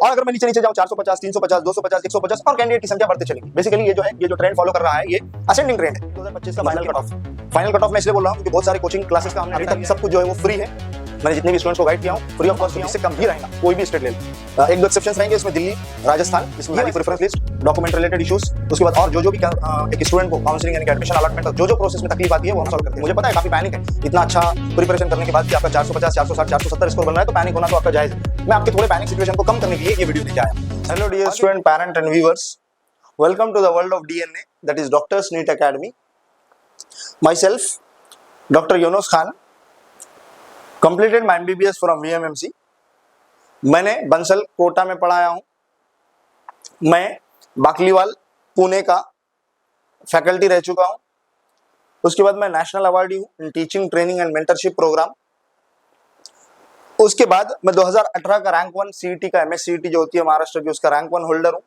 और अगर मैं नीचे नीचे जाऊं 450, 350, 250, 150 और कैंडिडेट की संख्या बढ़ती चलेगी। बेसिकली ये जो ट्रेंड फॉलो कर रहा है ये असेंडिंग ट्रेंड है। 2025 का फाइनल कट ऑफ मैं इसलिए बोल रहा हूं क्योंकि बहुत सारे कोचिंग क्लासेस का हमने अभी तक सब कुछ जो है वो फ्री है। मैंने जितने भी स्टूडेंट्स को गाइड किया हूं फ्री ऑफ कॉस्ट, इससे कम ही रहेगा कोई भी स्टेट ले लो। एक दो एक्सेप्शंस रहेंगे इसमें, दिल्ली, राजस्थान, इसमें मेरी preference list, document related issues, उसके बाद और जो भी एक स्टूडेंट को काउंसलिंग यानी एडमिशन अलॉटमेंट जो प्रोसेस में तकलीफ आती है वो हम सॉल्व करते हैं। मुझे पता है काफी पैनिक है, इतना अच्छा प्रिपरेशन करने के बाद भी आपका 450, 460, 470 स्कोर बन रहा है तो पैनिक होना तो आपका जायज है। मैं आपके थोड़े पैनिक सिचुएशन को कम करने के लिए ये वीडियो लेके आया। Hello dear student, parent and viewers, welcome to the world of DNA, that is doctors NEET academy. Myself doctor Yunus Khan, completed my MBBS from VMMC। मैंने बंसल कोटा में पढ़ाया हूँ। मैं बाकलीवाल पुणे का फैकल्टी रह चुका हूँ। उसके बाद मैं नेशनल अवार्डी हूँ in teaching training and mentorship programme. उसके बाद मैं 2018 का रैंक 1 CET का MS CET जो होती है महाराष्ट्र की उसका रैंक 1 होल्डर हूँ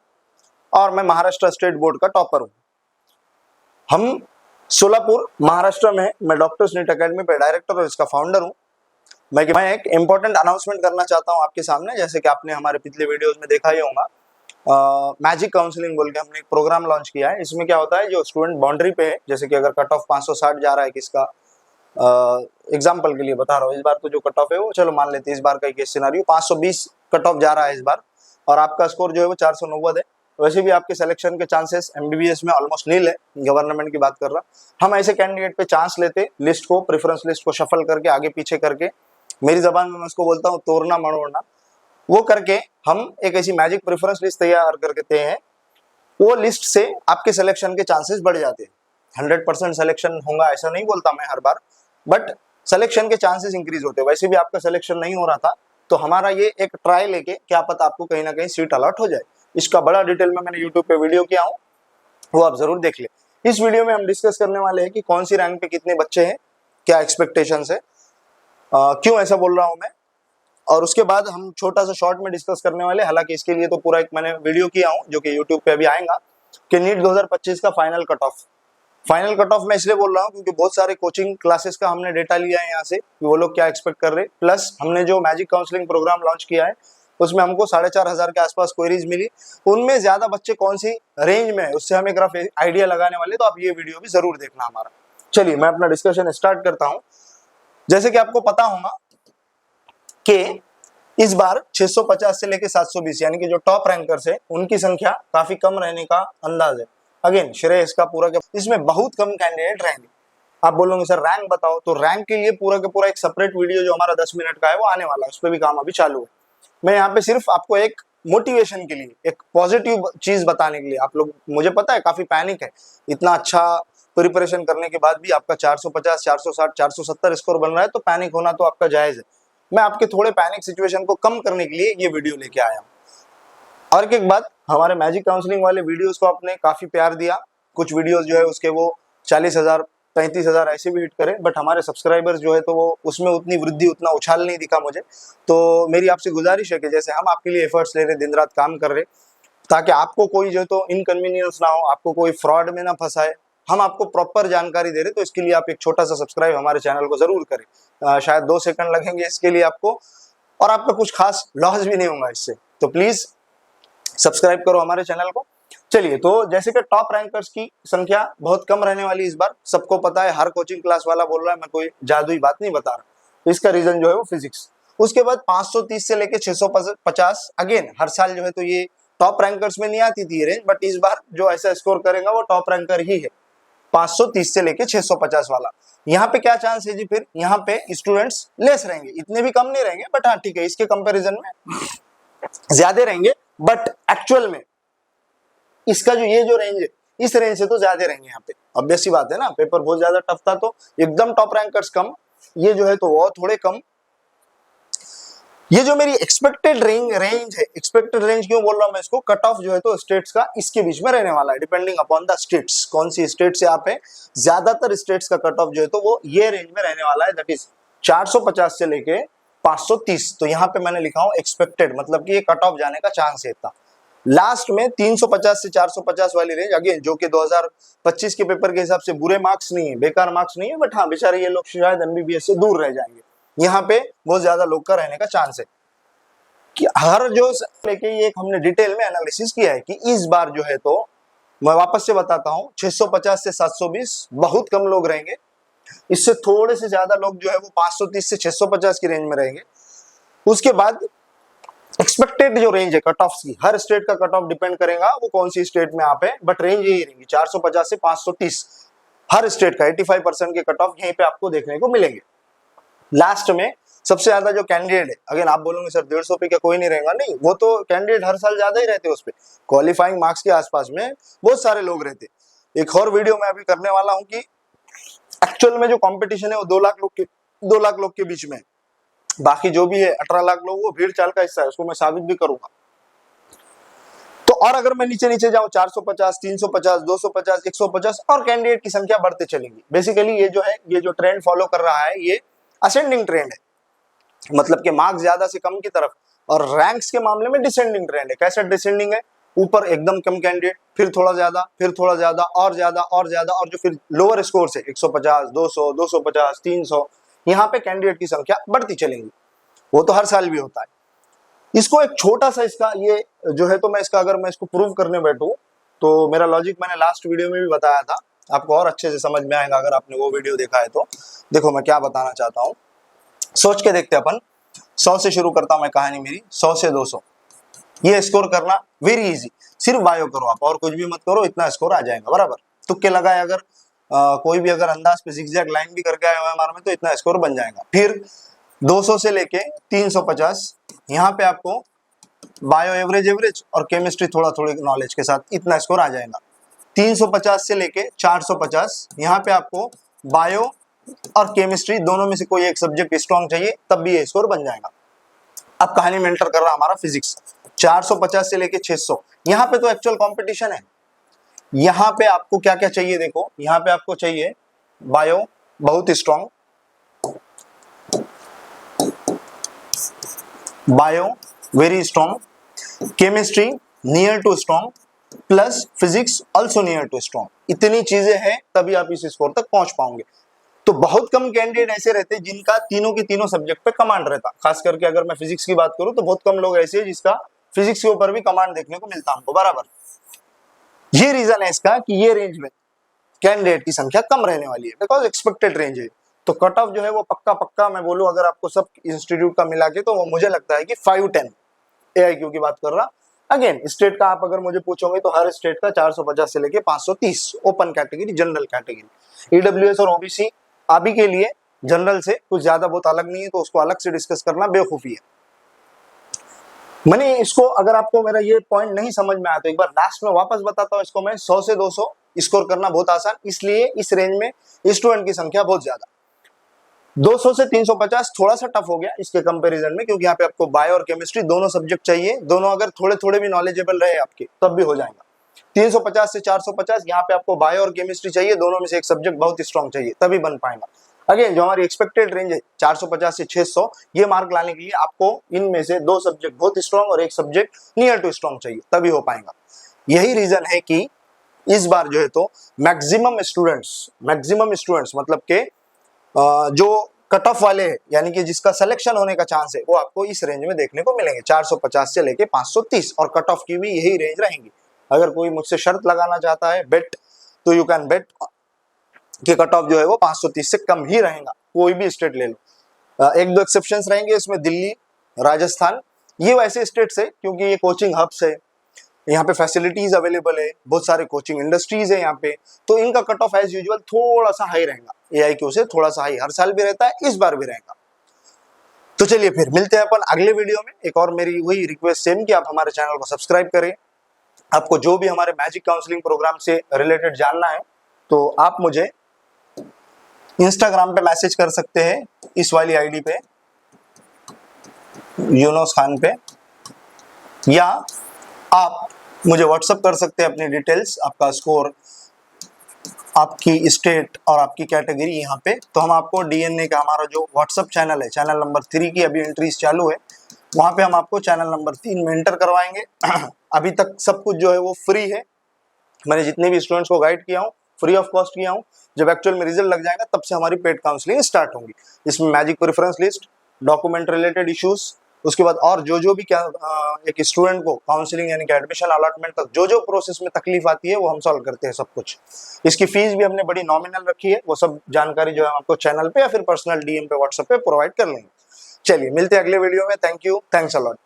और मैं महाराष्ट्र स्टेट बोर्ड का टॉपर हूँ। हम सोलापुर महाराष्ट्र में, मैं डॉक्टर्स नीट एकेडमी पे डायरेक्टर और इसका फाउंडर हूँ। मैं एक इम्पोर्टेंट अनाउंसमेंट करना चाहता हूं आपके सामने। जैसे कि आपने हमारे पिछले वीडियोस में देखा ही होगा, मैजिक काउंसलिंग बोल के हमने एक प्रोग्राम लॉन्च किया है। इसमें क्या होता है, जो स्टूडेंट बाउंड्री पे है, जैसे कि अगर कट ऑफ 560 जा रहा है किसका, एग्जांपल के लिए बता रहा हूँ, इस बार तो जो कट ऑफ है वो चलो मान लेते हैं, इस बार का केस सिनेरियो 520 कट ऑफ जा रहा है इस बार और आपका स्कोर जो है वो 490 है। वैसे भी आपके सिलेक्शन के चांसेस MBBS में ऑलमोस्ट नील है, गवर्नमेंट की बात कर रहा। हम ऐसे कैंडिडेट पे चांस लेते, लिस्ट को, प्रेफरेंस लिस्ट को शफल करके आगे पीछे करके, मेरी जबान में मैं उसको बोलता हूँ तोड़ना मड़ोड़ना, वो करके हम एक ऐसी मैजिक प्रेफरेंस लिस्ट तैयार कर देते हैं। वो लिस्ट से आपके सिलेक्शन के चांसेस बढ़ जाते हैं। 100% सिलेक्शन होगा ऐसा नहीं बोलता मैं हर बार, बट सिलेक्शन के चांसेस इंक्रीज होते हैं। वैसे भी आपका सिलेक्शन नहीं हो रहा था तो हमारा ये एक ट्राई लेके क्या पता आपको कहीं ना कहीं सीट अलॉट हो जाए। इसका बड़ा डिटेल में मैंने यूट्यूब पे वीडियो किया हूँ, वो आप जरूर देख ले। इस वीडियो में हम डिस्कस करने वाले हैं कि कौन सी रैंक पे कितने बच्चे हैं, क्या एक्सपेक्टेशंस है, क्यों ऐसा बोल रहा हूं मैं, और उसके बाद हम छोटा सा शॉर्ट में डिस्कस करने वाले। हालांकि इसके लिए तो पूरा एक मैंने वीडियो किया हूं जो कि YouTube पे अभी आएगा कि नीट 2025 का फाइनल कट ऑफ मैं इसलिए बोल रहा हूं क्योंकि बहुत सारे कोचिंग क्लासेस का हमने डेटा लिया है यहाँ से कि वो लोग क्या एक्सपेक्ट कर रहे हैं। प्लस हमने जो मैजिक काउंसलिंग प्रोग्राम लॉन्च किया है उसमें हमको 4500 के आसपास क्वेरीज मिली। उनमें ज्यादा बच्चे कौन सी रेंज में है उससे हम एक रफ आइडिया लगाने वाले, तो आप ये वीडियो भी जरूर देखना हमारा। चलिए मैं अपना डिस्कशन स्टार्ट करता हूँ। जैसे कि आपको पता होगा कि इस बार 650 से लेके 720 यानी कि जो टॉप रैंकर्स है उनकी संख्या काफी कम रहने का अंदाज है। अगेन श्रेय इसका पूरा के इसमें बहुत कम कैंडिडेट रहेंगे। आप बोलोगे सर रैंक बताओ, तो रैंक के लिए पूरा के पूरा एक सेपरेट वीडियो जो हमारा 10 मिनट का है वो आने वाला है, उस पर भी काम अभी चालू है। मैं यहाँ पे सिर्फ आपको एक मोटिवेशन के लिए, एक पॉजिटिव चीज बताने के लिए, आप लोग, मुझे पता है काफी पैनिक है, इतना अच्छा प्रिपरेशन करने के बाद भी आपका 450, 460, 470 स्कोर बन रहा है तो पैनिक होना तो आपका जायज है। मैं आपके थोड़े पैनिक सिचुएशन को कम करने के लिए ये वीडियो लेके आया हूँ। और एक बात, हमारे मैजिक काउंसलिंग वाले वीडियोस को आपने काफी प्यार दिया। कुछ वीडियोस जो है उसके वो 40,000, 35,000 ऐसे भी हिट करे, बट हमारे सब्सक्राइबर्स जो है तो वो उसमें उतनी वृद्धि, उतना उछाल नहीं दिखा मुझे। तो मेरी आपसे गुजारिश है कि जैसे हम आपके लिए एफर्ट्स ले रहे, दिन रात काम कर रहे, ताकि आपको कोई जो है तो इनकन्वीनियंस ना हो, आपको कोई फ्रॉड में ना फंसाए, हम आपको प्रॉपर जानकारी दे रहे, तो इसके लिए आप एक छोटा सा सब्सक्राइब हमारे चैनल को जरूर करें। शायद 2 सेकंड लगेंगे इसके लिए आपको, और आपका कुछ खास लॉस भी नहीं होगा इससे, तो प्लीज सब्सक्राइब करो हमारे चैनल को। चलिए, तो जैसे कि टॉप रैंकर्स की संख्या बहुत कम रहने वाली इस बार, सबको पता है, हर कोचिंग क्लास वाला बोल रहा है, मैं कोई जादुई बात नहीं बता रहा। तो इसका रीजन जो है वो फिजिक्स। उसके बाद 530 से लेके 650, अगेन हर साल जो है तो ये टॉप रैंकर्स में नहीं आती थी रेंज, बट इस बार जो ऐसा स्कोर करेगा वो टॉप रैंकर ही है, 530 से लेके 650 वाला। यहाँ पे क्या चांस है जी, फिर यहाँ पे स्टूडेंट्स लेस रहेंगे, इतने भी कम नहीं रहेंगे, बट हाँ ठीक है, इसके कंपैरिजन में ज्यादा रहेंगे, बट एक्चुअल में इसका जो ये जो रेंज है, इस रेंज से तो ज्यादा रहेंगे यहाँ पे। ऑब्वियस सी बात है ना, पेपर बहुत ज्यादा टफ था तो एकदम टॉप रैंकर्स कम, ये जो है तो वो थोड़े कम। ये जो मेरी एक्सपेक्टेड रेंज है, एक्सपेक्टेड रेंज क्यों बोल रहा हूं मैं इसको, कट ऑफ जो है तो स्टेट्स का इसके बीच में रहने वाला है, डिपेंडिंग अपॉन द स्टेट्स, कौन सी स्टेट से आप है। ज्यादातर स्टेट्स का कट ऑफ जो है तो वो ये रेंज में रहने वाला है, दैट इज 450 से लेके 530। तो यहाँ पे मैंने लिखा हूं एक्सपेक्टेड, मतलब कि ये कट ऑफ जाने का चांस है इतना। लास्ट में 350 से 450 वाली रेंज, अगेन जो कि 2025 के पेपर के हिसाब से बुरे मार्क्स नहीं है, बेकार मार्क्स नहीं है, बट हाँ बेचारे ये लोग शायद MBBS से दूर रह जाएंगे, यहाँ पे बहुत ज्यादा लोग का रहने का चांस है। कि हर जो लेके ये एक हमने डिटेल में एनालिसिस किया है कि इस बार जो है, तो मैं वापस से बताता हूँ, 650 से 720 बहुत कम लोग रहेंगे। इससे थोड़े से ज्यादा लोग जो है वो 530 से 650 की रेंज में रहेंगे। उसके बाद एक्सपेक्टेड जो रेंज है कट ऑफ की, हर स्टेट का कट ऑफ डिपेंड करेगा वो कौन सी स्टेट में आप है, बट रेंज यही रहेगी 450 से 530। हर स्टेट का 85% के कट ऑफ यहीं पे आपको देखने को मिलेंगे। लास्ट में सबसे ज्यादा जो कैंडिडेट है, अगर आप बोलोगे सर 150 पे क्या कोई नहीं रहेगा, नहीं, वो तो कैंडिडेट हर साल ज्यादा ही रहते हैं उस पे, क्वालिफाइंग मार्क्स के आसपास में बहुत सारे लोग रहते। एक और वीडियो मैं अभी करने वाला हूं कि एक्चुअल में जो कंपटीशन है वो 2 लाख लोग के बीच में, बाकी जो भी है 18 लाख लोग वो भीड़ चाल का हिस्सा है, उसको मैं साबित भी करूंगा। तो और अगर मैं नीचे नीचे जाऊं 450, 350, 250, 150 और कैंडिडेट की संख्या बढ़ते चलेंगी। बेसिकली ये जो है, ये जो ट्रेंड फॉलो कर रहा है ये असेंडिंग ट्रेंड है, मतलब कि मार्क्स ज्यादा से कम की तरफ, और रैंक्स के मामले में डिसेंडिंग ट्रेंड है। कैसे डिसेंडिंग है? ऊपर एकदम कम कैंडिडेट, फिर थोड़ा ज्यादा, फिर थोड़ा ज्यादा और ज्यादा और ज्यादा, और जो फिर लोअर स्कोर है 150, 200, 250, 300, यहाँ पे कैंडिडेट की संख्या बढ़ती चलेंगी। वो तो हर साल भी होता है। इसको एक छोटा सा इसका ये जो है, तो मैं इसका अगर मैं इसको प्रूव करने बैठूं तो मेरा लॉजिक मैंने लास्ट वीडियो में भी बताया था, आपको और अच्छे से समझ में आएगा अगर आपने वो वीडियो देखा है तो। देखो मैं क्या बताना चाहता हूँ, सोच के देखते अपन। 100 से शुरू करता हूं मैं कहानी मेरी, 100 से 200 ये स्कोर करना वेरी इजी। सिर्फ बायो करो आप, और कुछ भी मत करो, इतना स्कोर आ जाएगा बराबर। तुक्के लगाए अगर कोई भी अगर अंदाज पे जिगजैग लाइन भी करके आया OMR में तो इतना स्कोर बन जाएगा। फिर 200 से लेके 350 यहाँ पे आपको बायो एवरेज और केमिस्ट्री थोड़ा थोड़ी नॉलेज के साथ इतना स्कोर आ जाएगा। 350 से लेके 450 यहाँ पे आपको बायो और केमिस्ट्री दोनों में से कोई एक सब्जेक्ट स्ट्रॉन्ग चाहिए, तब भी ये स्कोर बन जाएगा। अब कहानी में एंटर कर रहा हमारा फिजिक्स, 450 से लेके 600, यहाँ पे तो एक्चुअल कंपटीशन है। यहाँ पे आपको क्या क्या चाहिए देखो, यहाँ पे आपको चाहिए बायो बहुत strong, bio very strong, chemistry near to strong, plus physics also near to strong. इतनी चीजें हैं तभी आप इस स्कोर तक पहुंच पाओगे। तो बहुत कम कैंडिडेट ऐसे रहते जिनका तीनों के तीनों सब्जेक्ट पे कमांड रहता। खास करके अगर मैं फिजिक्स की बात करूं तो बहुत कम लोग ऐसे हैं जिसका फिजिक्स के ऊपर भी कमांड देखने को मिलता हमको बराबर। ये रीजन है इसका कि ये रेंज में कैंडिडेट की संख्या कम रहने वाली है, बिकॉज एक्सपेक्टेड रेंज है। तो कट ऑफ जो है वो पक्का मैं बोलूं अगर आपको सब इंस्टीट्यूट का मिला के, तो वो मुझे लगता है कि 510 AIQ की बात कर रहा। अगेन स्टेट का आप अगर मुझे पूछोगे तो हर स्टेट का 450 से लेके 530 open category, general category. EWS और OBC अभी के लिए जनरल से कुछ ज्यादा बहुत अलग नहीं है, तो उसको अलग से डिस्कस करना बेवकूफी है। मैंने इसको, अगर आपको मेरा ये पॉइंट नहीं समझ में आया तो एक बार लास्ट में वापस बताता हूँ इसको मैं। 100 से 200 स्कोर करना बहुत आसान, इसलिए इस रेंज में स्टूडेंट की संख्या बहुत ज्यादा। 200 से 350 थोड़ा सा टफ हो गया इसके कंपैरिजन में, क्योंकि यहाँ पे आपको बायो और केमिस्ट्री दोनों सब्जेक्ट चाहिए, दोनों अगर थोड़े थोड़े भी नॉलेजेबल रहे आपके तब भी हो जाएगा। 350 से 450 यहाँ पे आपको बायो और केमिस्ट्री चाहिए, दोनों में से एक सब्जेक्ट बहुत स्ट्रॉन्ग चाहिए तभी बन पाएगा। अगेन जो हमारी एक्सपेक्टेड रेंज है 450 से 600, ये मार्क लाने के लिए आपको इनमें से 2 सब्जेक्ट बहुत स्ट्रॉन्ग और एक सब्जेक्ट नियर टू स्ट्रॉन्ग चाहिए, तभी हो पाएगा। यही रीजन है कि इस बार जो है तो मैक्सिमम स्टूडेंट्स मतलब के जो कट ऑफ वाले हैं, यानी कि जिसका सिलेक्शन होने का चांस है, वो आपको इस रेंज में देखने को मिलेंगे, 450 से लेके 530, और कट ऑफ की भी यही रेंज रहेंगी। अगर कोई मुझसे शर्त लगाना चाहता है बेट, तो यू कैन बेट कि कट ऑफ जो है वो 530 से कम ही रहेगा, कोई भी स्टेट ले लो। एक दो एक्सेप्शंस रहेंगे इसमें, दिल्ली, राजस्थान, ये वैसे स्टेट्स है क्योंकि ये कोचिंग हब्स है, यहाँ पे फैसिलिटीज अवेलेबल है, बहुत सारे कोचिंग इंडस्ट्रीज है यहाँ पे, तो इनका कट ऑफ एज यूजुअल थोड़ा सा हाई रहेगा, AIQ से थोड़ा सा हाई, हर साल भी रहता है, इस बार भी रहेगा। तो चलिए फिर मिलते हैं अपन अगले वीडियो में। एक और मेरी वही रिक्वेस्ट सेम कि आप हमारे चैनल को सब्सक्राइब करें। आपको जो भी हमारे मैजिक काउंसलिंग प्रोग्राम से रिलेटेड जानना है तो आप मुझे इंस्टाग्राम पे मैसेज कर सकते हैं, इस वाली आईडी पे, यूनुस खान पे, या आप मुझे व्हाट्सअप कर सकते हैं अपनी डिटेल्स, आपका स्कोर, आपकी स्टेट और आपकी कैटेगरी यहाँ पे। तो हम आपको DNA का हमारा जो व्हाट्सअप चैनल है, चैनल नंबर 3 की अभी एंट्रीज चालू है, वहाँ पे हम आपको चैनल नंबर 3 में एंटर करवाएंगे। अभी तक सब कुछ जो है वो फ्री है, मैंने जितने भी स्टूडेंट्स को गाइड किया हूँ फ्री ऑफ कॉस्ट किया हूँ। जब एक्चुअल में रिजल्ट लग जाएगा तब से हमारी पेड काउंसलिंग स्टार्ट होंगी। इसमें magic preference list, document related issues, उसके बाद और जो भी क्या एक स्टूडेंट को काउंसलिंग यानी कि एडमिशन अलॉटमेंट तक जो प्रोसेस में तकलीफ आती है वो हम सॉल्व करते हैं सब कुछ। इसकी फीस भी हमने बड़ी नॉमिनल रखी है, वो सब जानकारी जो है आपको चैनल पे या फिर पर्सनल डीएम पे व्हाट्सएप पे प्रोवाइड कर लेंगे। चलिए मिलते हैं अगले वीडियो में। Thank you, thanks a lot.